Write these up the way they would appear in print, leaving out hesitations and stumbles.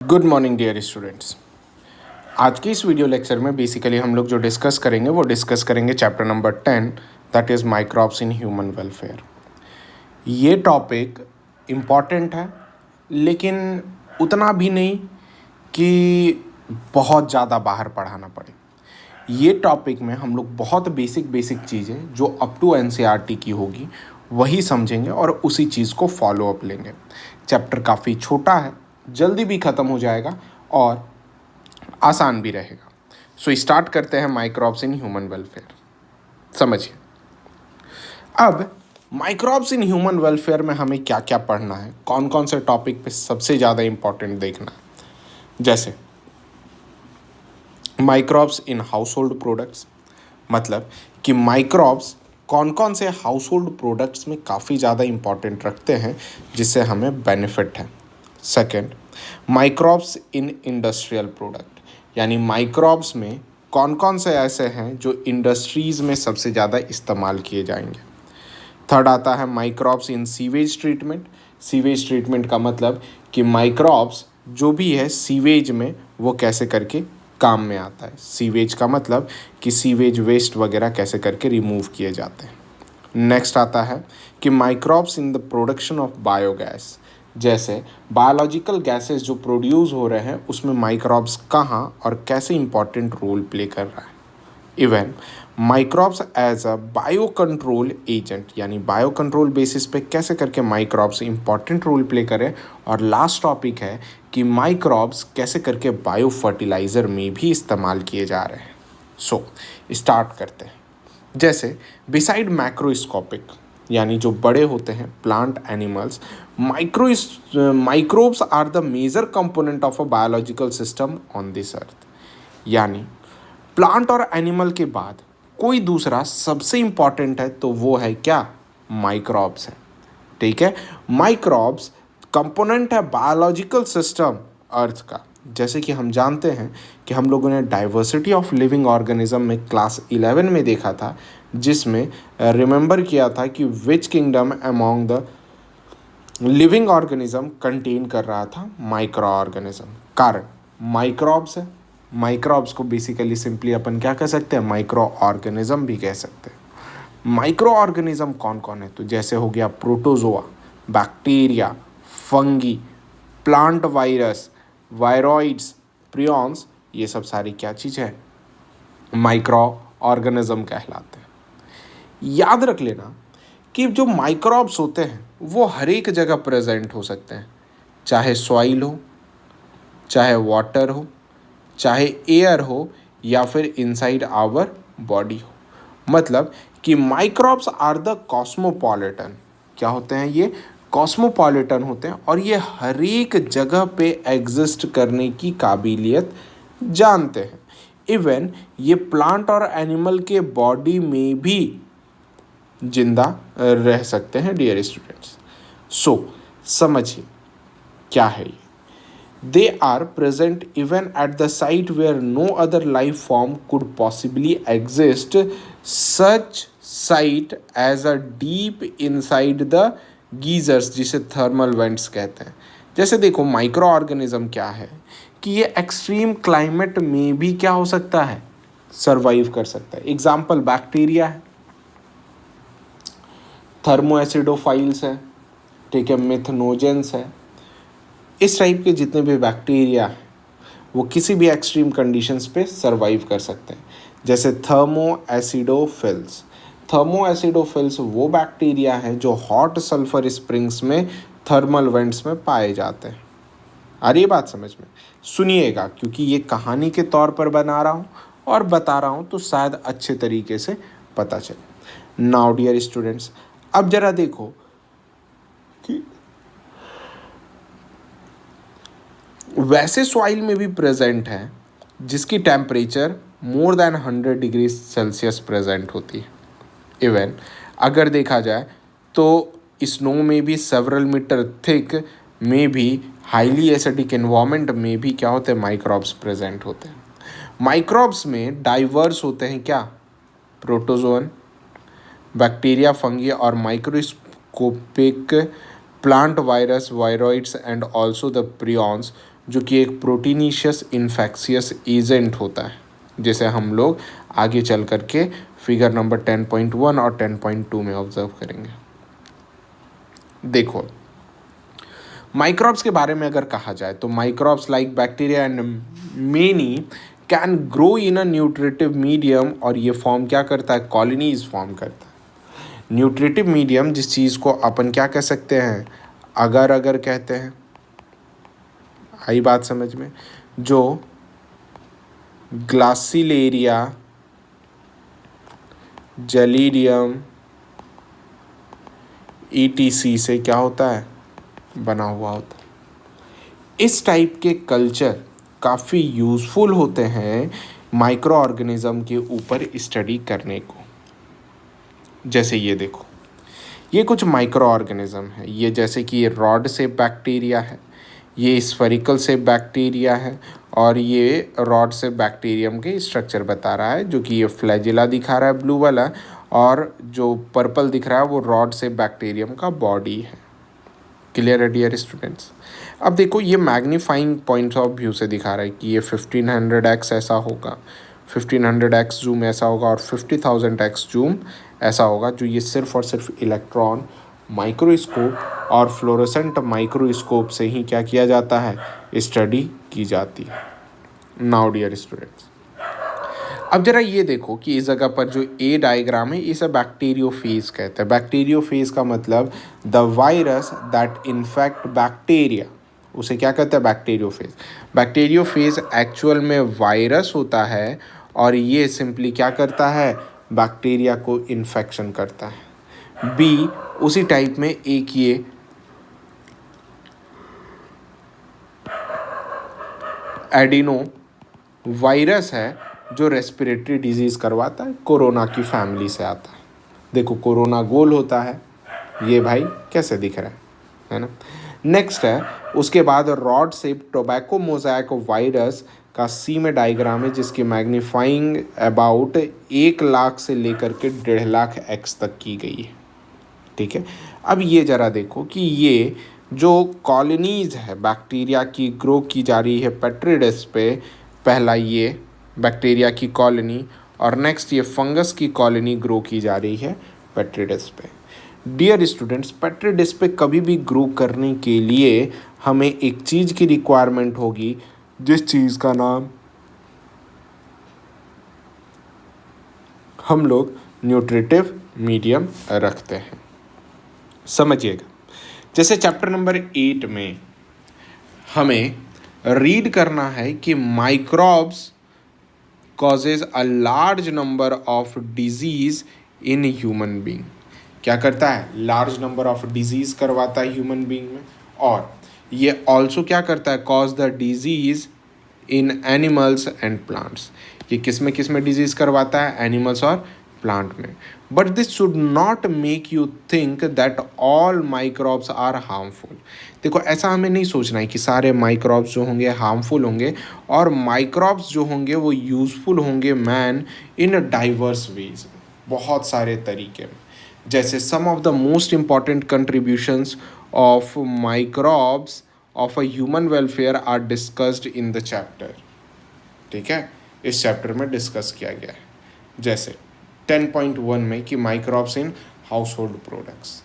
Good morning dear students. आज के इस वीडियो लेक्चर में बेसिकली हम लोग जो डिस्कस करेंगे वो डिस्कस करेंगे chapter number 10, that is microbes in human welfare. ये टॉपिक इम्पॉर्टेंट है, लेकिन उतना भी नहीं कि बहुत ज़्यादा बाहर पढ़ाना पड़े। ये टॉपिक में हम लोग बहुत बेसिक चीज़ें जो अप टू एनसीईआरटी की होगी वही समझेंगे और उसी चीज़ को फॉलो अप लेंगे। चैप्टर काफ़ी छोटा है, जल्दी भी ख़त्म हो जाएगा और आसान भी रहेगा। सो स्टार्ट करते हैं माइक्रोब्स इन ह्यूमन वेलफेयर। समझिए, अब माइक्रोब्स इन ह्यूमन वेलफेयर में हमें क्या क्या पढ़ना है, कौन कौन से टॉपिक पे सबसे ज़्यादा इंपॉर्टेंट देखना है। जैसे microbes in house hold products, मतलब कि माइक्रोब्स कौन कौन से हाउस होल्ड प्रोडक्ट्स में काफ़ी ज़्यादा इंपॉर्टेंट रखते हैं जिससे हमें बेनिफिट है। Second, microbes in industrial product, यानी माइक्रोब्स में कौन कौन से ऐसे हैं जो इंडस्ट्रीज़ में सबसे ज़्यादा इस्तेमाल किए जाएंगे। थर्ड आता है microbes in sewage treatment. Sewage treatment का मतलब कि माइक्रोब्स जो भी है सीवेज में वो कैसे करके काम में आता है। सीवेज का मतलब कि सीवेज वेस्ट वगैरह कैसे करके रिमूव किए जाते हैं। नेक्स्ट आता है कि microbes in the production of biogas, जैसे बायोलॉजिकल गैसेस जो प्रोड्यूस हो रहे हैं उसमें माइक्रोब्स कहाँ और कैसे इंपॉर्टेंट रोल प्ले कर रहा है। Even microbes as a bio control agent, यानी बायो कंट्रोल बेसिस पे कैसे करके माइक्रोब्स इंपॉर्टेंट रोल प्ले करें। और लास्ट टॉपिक है कि माइक्रोब्स कैसे करके बायो फर्टिलाइज़र में भी इस्तेमाल किए जा रहे हैं। सो स्टार्ट करते हैं। जैसे बिसाइड मैक्रोस्कोपिक, यानी जो बड़े होते हैं plant animals, microbes are the major component of a biological system on this earth. यानी प्लांट और एनिमल के बाद कोई दूसरा सबसे इंपॉर्टेंट है तो वो है क्या, माइक्रोब्स है। ठीक है, माइक्रोब्स कंपोनेंट है बायोलॉजिकल सिस्टम अर्थ का। जैसे कि हम जानते हैं कि हम लोगों ने डाइवर्सिटी ऑफ लिविंग ऑर्गेनिज्म में क्लास 11 में देखा था, जिसमें रिमेंबर किया था कि which kingdom among the living organism contain कर रहा था माइक्रो ऑर्गेनिज्म। कारण माइक्रोब्स है। माइक्रोब्स को बेसिकली सिंपली अपन क्या कह सकते हैं, माइक्रो ऑर्गेनिज्म भी कह सकते हैं। माइक्रो ऑर्गेनिज्म कौन कौन है, तो जैसे हो गया protozoa, bacteria, fungi, plant virus, viroids, prions, ये सब सारी क्या चीज़ है, माइक्रो ऑर्गेनिज्म कहलाते हैं। याद रख लेना कि जो माइक्रोब्स होते हैं वो हर एक जगह प्रेजेंट हो सकते हैं, चाहे सॉइल हो, चाहे वाटर हो, चाहे एयर हो, या फिर इनसाइड आवर बॉडी हो। मतलब कि माइक्रोब्स आर द कॉस्मोपॉलिटन। क्या होते हैं ये, कॉस्मोपॉलिटन होते हैं और ये हर एक जगह पे एग्जिस्ट करने की काबिलियत जानते हैं। इवन ये प्लांट और एनिमल के बॉडी में भी जिंदा रह सकते हैं डियर स्टूडेंट्स। सो समझिए क्या है ये। They are present even at the site where no other life form could possibly exist, such site as a deep inside the geysers, जिसे थर्मल वेंट्स कहते हैं। जैसे देखो माइक्रो ऑर्गेनिज्म क्या है कि ये एक्सट्रीम क्लाइमेट में भी क्या हो सकता है, सर्वाइव कर सकता है। एग्जाम्पल बैक्टीरिया है, थर्मो एसिडोफाइल्स है, ठीक है, मिथनोजेंस है। इस टाइप के जितने भी बैक्टीरिया हैं वो किसी भी एक्सट्रीम कंडीशंस पे सर्वाइव कर सकते हैं। जैसे थर्मो एसिडोफिल्स। थर्मो एसिडोफिल्स वो बैक्टीरिया हैं जो हॉट सल्फर स्प्रिंग्स में थर्मल वेंट्स में पाए जाते हैं। आ रही है बात समझ में, सुनिएगा क्योंकि ये कहानी के तौर पर बना रहा हूँ और बता रहा हूँ तो शायद अच्छे तरीके से पता चले। नाउ डियर स्टूडेंट्स, अब जरा देखो कि वैसे सॉइल में भी प्रेजेंट है जिसकी temperature more than 100 degree Celsius present होती है। इवन अगर देखा जाए तो स्नो में भी सेवरल मीटर थिक में भी हाईली एसिडिक एनवायरनमेंट में भी क्या होते हैं, माइक्रोब्स प्रेजेंट होते हैं। माइक्रोब्स में डाइवर्स होते हैं क्या, प्रोटोजोन, बैक्टीरिया, फंगी और microscopic plant virus, viroids and also the prions जो कि एक प्रोटीनीशियस इन्फेक्शियस एजेंट होता है, जैसे हम लोग आगे चल करके फिगर नंबर 10.1 और 10.2 में ऑब्जर्व करेंगे। देखो, माइक्रोब्स के बारे में अगर कहा जाए तो microbes like bacteria and many can grow in a nutritive medium, और ये फॉर्म क्या करता है, कॉलोनीज फॉर्म करता है। न्यूट्रिटिव मीडियम जिस चीज़ को अपन क्या कह सकते हैं, अगर अगर कहते हैं, आई बात समझ में, जो ग्लासिलेरिया, जेलीडियम, ETC से क्या होता है, बना हुआ होता है। इस टाइप के कल्चर काफ़ी यूज़फुल होते हैं माइक्रो ऑर्गेनिज्म के ऊपर स्टडी करने को। जैसे ये देखो, ये कुछ माइक्रो ऑर्गेनिज्म है, ये जैसे कि ये रॉड से बैक्टीरिया है, ये स्फेरिकल से बैक्टीरिया है, और ये रॉड से बैक्टीरियम के स्ट्रक्चर बता रहा है, जो कि ये फ्लैजिला दिखा रहा है ब्लू वाला, और जो पर्पल दिख रहा है वो रॉड से बैक्टीरियम का बॉडी है। क्लियर है डियर स्टूडेंट्स। अब देखो, ये मैग्नीफाइंग पॉइंट्स ऑफ व्यू से दिखा रहा है कि ये 1500x ऐसा होगा, 1500x जूम ऐसा होगा, और 50,000x जूम ऐसा होगा, जो ये सिर्फ और सिर्फ इलेक्ट्रॉन माइक्रोस्कोप और फ्लोरोसेंट माइक्रोस्कोप से ही क्या किया जाता है, स्टडी की जाती है। नाउ डियर स्टूडेंट्स, अब जरा ये देखो कि इस जगह पर जो ए डायग्राम है, इसे बैक्टीरियोफेज कहते हैं। बैक्टीरियोफेज का मतलब the virus that infect bacteria, उसे क्या कहते हैं, बैक्टीरियोफेज। बैक्टीरियोफेज एक्चुअल में वायरस होता है, और ये सिंपली क्या करता है, बैक्टीरिया को इन्फेक्शन करता है। बी उसी टाइप में एक ये एडिनो वायरस है, जो रेस्पिरेटरी डिजीज़ करवाता है, कोरोना की फैमिली से आता है। देखो, कोरोना गोल होता है, ये भाई कैसे दिख रहा है ना। नेक्स्ट है, उसके बाद rod shape tobacco mosaic virus का सी में डायग्राम है, जिसकी मैग्नीफाइंग अबाउट 1 लाख से लेकर के 1.5 लाख x तक की गई है। ठीक है, अब ये ज़रा देखो कि ये जो कॉलोनीज है बैक्टीरिया की ग्रो की जा रही है पेट्री डिस्क पे, पहला ये बैक्टीरिया की कॉलोनी, और नेक्स्ट ये फंगस की कॉलोनी ग्रो की जा रही है पेट्री डिस्क पे। डियर स्टूडेंट्स, पेट्री डिस्क पे कभी भी ग्रो करने के लिए हमें एक चीज़ की रिक्वायरमेंट होगी, जिस चीज़ का नाम हम लोग न्यूट्रिटिव मीडियम रखते हैं। समझिएगा, जैसे चैप्टर नंबर 8 में हमें रीड करना है कि microbes causes a large number of disease in human being। क्या करता है, लार्ज नंबर ऑफ डिजीज करवाता है ह्यूमन बीइंग में, और ये ऑल्सो क्या करता है, cause the disease in animals and plants. ये किस में डिजीज करवाता है, एनिमल्स और प्लांट में। But this should not make you think that all microbes are harmful. देखो, ऐसा हमें नहीं सोचना है कि सारे माइक्रोब्स जो होंगे हार्मफुल होंगे, और माइक्रोब्स जो होंगे वो यूज़फुल होंगे मैन इन डाइवर्स वेज, बहुत सारे तरीके में। जैसे some of the most important contributions of microbes of a human welfare are discussed in the chapter. ठीक है, इस चैप्टर में डिस्कस किया गया है। जैसे 10.1 में कि microbes in house hold products.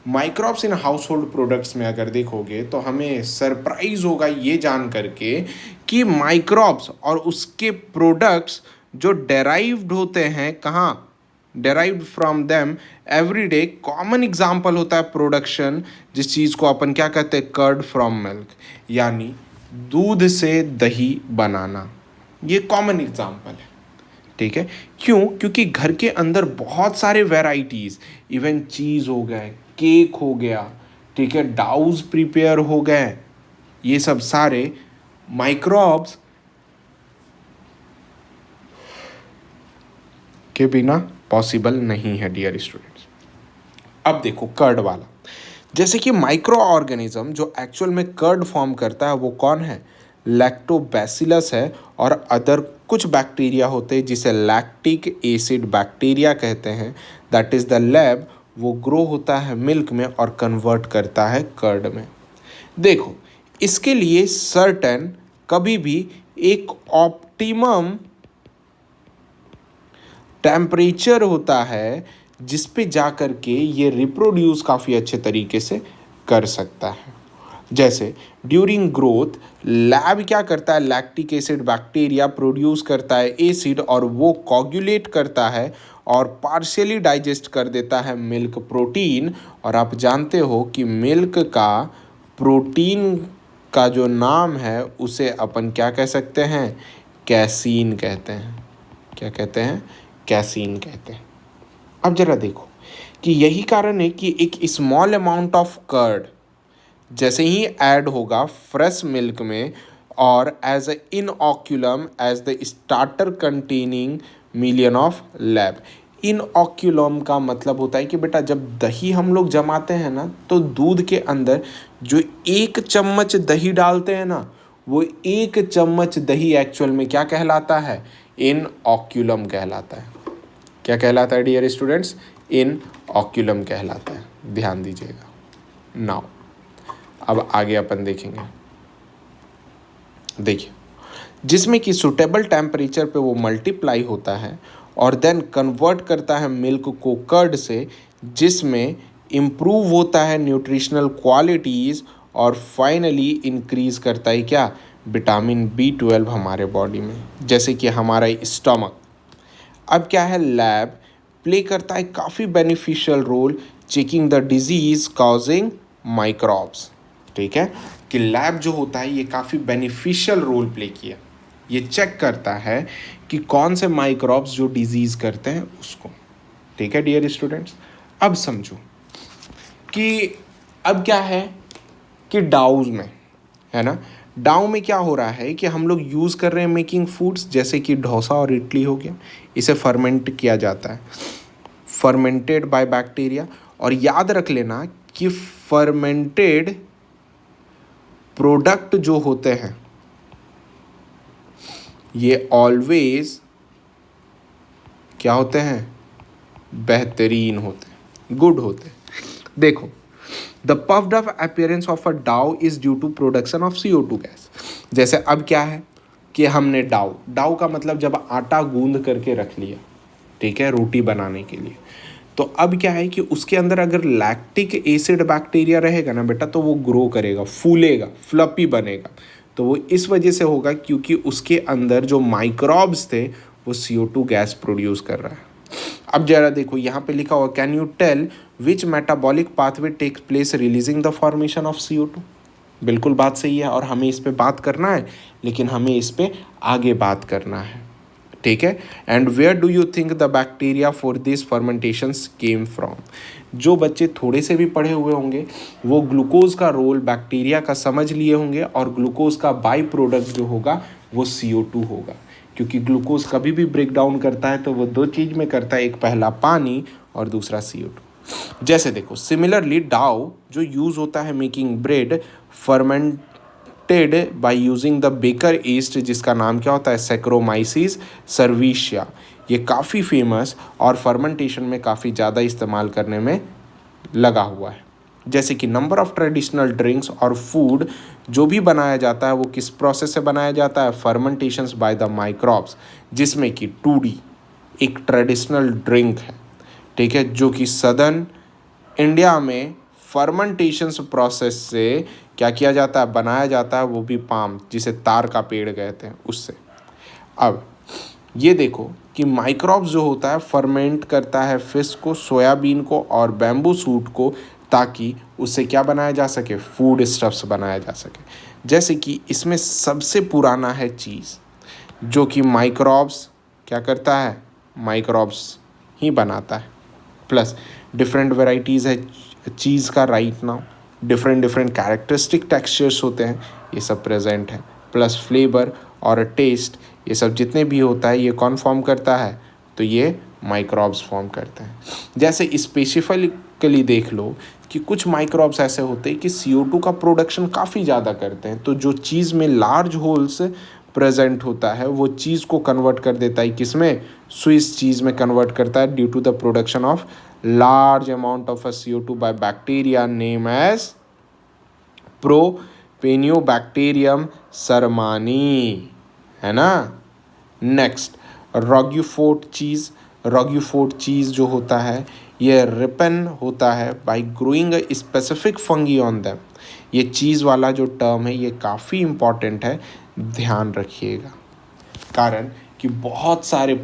Microbes in house hold products में अगर देखोगे तो हमें सरप्राइज होगा ये जान करके कि माइक्रोब्स और उसके प्रोडक्ट्स जो डेराइव्ड होते हैं, कहाँ, derived from them every day. Common example होता है प्रोडक्शन, जिस चीज़ को अपन क्या कहते हैं, कर्ड फ्रॉम मिल्क, यानी दूध से दही बनाना, ये कॉमन एग्जाम्पल है। ठीक है, क्यों, क्योंकि घर के अंदर बहुत सारे वेराइटीज़, इवन चीज़ हो गए, केक हो गया, ठीक है, डाउज प्रिपेयर हो गए, ये सब सारे माइक्रोब्स के बिना पॉसिबल नहीं है डियर स्टूडेंट्स। अब देखो कर्ड वाला, जैसे कि माइक्रो ऑर्गेनिज्म जो एक्चुअल में कर्ड फॉर्म करता है वो कौन है, लैक्टोबैसिलस है, और अदर कुछ बैक्टीरिया होते हैं जिसे लैक्टिक एसिड बैक्टीरिया कहते हैं, दैट इज़ द लैब, वो ग्रो होता है मिल्क में और कन्वर्ट करता है कर्ड में। देखो, इसके लिए सर्टेन कभी भी एक ऑप्टिमम टेम्परेचर होता है जिस पे जा कर के ये रिप्रोड्यूस काफ़ी अच्छे तरीके से कर सकता है। जैसे ड्यूरिंग ग्रोथ लैब क्या करता है, लैक्टिक एसिड बैक्टीरिया प्रोड्यूस करता है एसिड और वो कोगुलेट करता है और पार्शियली डाइजेस्ट कर देता है मिल्क प्रोटीन। और आप जानते हो कि मिल्क का प्रोटीन का जो नाम है उसे अपन क्या कह सकते हैं, कैसीन कहते हैं। क्या कहते हैं, कैसीन कहते हैं। अब जरा देखो कि यही कारण है कि एक स्मॉल अमाउंट ऑफ कर्ड जैसे ही ऐड होगा फ्रेश मिल्क में और as a inoculum as the starter containing million of LAB. Inoculum का मतलब होता है कि बेटा जब दही हम लोग जमाते हैं ना तो दूध के अंदर जो 1 चम्मच दही डालते हैं ना, वो 1 चम्मच दही एक्चुअल में क्या कहलाता है, इनऑक्यूलम कहलाता है। क्या कहलाता है डियर स्टूडेंट्स, इनऑक्यूलम कहलाता है। ध्यान दीजिएगा। नाउ अब आगे अपन देखेंगे। देखिए जिसमें कि सुटेबल टेम्परेचर पे वो मल्टीप्लाई होता है और देन कन्वर्ट करता है मिल्क को कर्ड से, जिसमें इम्प्रूव होता है न्यूट्रिशनल क्वालिटीज़ और फाइनली इंक्रीज करता है क्या, विटामिन B12 हमारे बॉडी में, जैसे कि हमारा स्टमक। अब क्या है, लैब प्ले करता है काफ़ी beneficial role checking the disease causing microbes. ठीक है कि लैब जो होता है ये काफ़ी बेनिफिशियल रोल प्ले किया, ये चेक करता है कि कौन से माइक्रोब्स जो डिजीज़ करते हैं उसको। ठीक है डियर स्टूडेंट्स, अब समझो कि अब क्या है कि डाउज में है ना, डाउ में क्या हो रहा है कि हम लोग यूज़ कर रहे हैं मेकिंग फूड्स, जैसे कि डोसा और इडली हो गया, इसे फर्मेंट किया जाता है, फर्मेंटेड बाय बैक्टीरिया। और याद रख लेना कि फर्मेंटेड प्रोडक्ट जो होते हैं ये ऑलवेज क्या होते हैं, बेहतरीन होते हैं, गुड होते हैं। देखो the puffed up appearance of a dough is due to production of CO2 gas. जैसे अब क्या है कि हमने डाउ का मतलब जब आटा गूंद करके रख लिया, ठीक है, रोटी बनाने के लिए, तो अब क्या है कि उसके अंदर अगर लैक्टिक एसिड बैक्टीरिया रहेगा ना बेटा, तो वो ग्रो करेगा, फूलेगा, फ्लपी बनेगा। तो वो इस वजह से होगा क्योंकि उसके अंदर जो माइक्रोब्स थे वो CO2 गैस प्रोड्यूस कर रहा है। अब जरा देखो यहाँ पे लिखा हुआ, can you tell which metabolic pathway takes place releasing the formation of CO2। बिल्कुल बात सही है और हमें इस पे बात करना है, लेकिन हमें इस पे आगे बात करना है। ठीक है, and where do you think the bacteria for this fermentations came from. जो बच्चे थोड़े से भी पढ़े हुए होंगे वो ग्लूकोज का रोल बैक्टीरिया का समझ लिए होंगे, और ग्लूकोज का बाई प्रोडक्ट जो होगा वो CO2 होगा, क्योंकि ग्लूकोज कभी भी ब्रेक डाउन करता है तो वो 2 चीज़ में करता है, एक पहला पानी और दूसरा CO2। जैसे देखो सिमिलरली डाउ जो यूज़ होता है making bread, fermented by using the baker yeast, जिसका नाम क्या होता है, सैक्रोमाइसिस सर्विशिया। ये काफ़ी फेमस और फर्मेंटेशन में काफ़ी ज़्यादा इस्तेमाल करने में लगा हुआ है। जैसे कि नंबर ऑफ ट्रेडिशनल ड्रिंक्स और फूड जो भी बनाया जाता है वो किस प्रोसेस से बनाया जाता है, फर्मेंटेशंस बाय द माइक्रोब्स, जिसमें कि 2D एक ट्रेडिशनल ड्रिंक है, ठीक है, जो कि सदर्न इंडिया में फर्मेंटेशंस प्रोसेस से क्या किया जाता है, बनाया जाता है, वो भी पाम, जिसे तार का पेड़ कहते हैं, उससे। अब ये देखो कि माइक्रोब्स जो होता है फर्मेंट करता है फिश को, सोयाबीन को और बैम्बू सूट को, ताकि उससे क्या बनाया जा सके, फूड स्टफ्स बनाया जा सके। जैसे कि इसमें सबसे पुराना है चीज़, जो कि माइक्रोब्स क्या करता है, माइक्रोब्स ही बनाता है। प्लस डिफरेंट वेराइटीज़ है चीज़ का right now, different characteristic textures होते हैं, ये सब प्रेजेंट है। प्लस फ्लेवर और टेस्ट, ये सब जितने भी होता है ये कौन फॉर्म करता है, तो ये माइक्रोब्स फॉर्म करते हैं। जैसे स्पेसिफिकली देख लो कि कुछ माइक्रोब्स ऐसे होते हैं कि CO2 का प्रोडक्शन काफ़ी ज़्यादा करते हैं, तो जो चीज़ में लार्ज होल्स प्रेजेंट होता है वो चीज़ को कन्वर्ट कर देता है किसमें, स्विस चीज़ में कन्वर्ट करता है, due to the production of large amount of CO2 by bacteria name as propionibacterium shermanii, है ना। नेक्स्ट, रॉग्यूफोर्ट चीज़ जो होता है ये रिपन होता है bye growing a specific fungi on them. ये चीज़ वाला जो टर्म है ये काफ़ी इम्पॉर्टेंट है, ध्यान रखिएगा, कारण कि बहुत सारे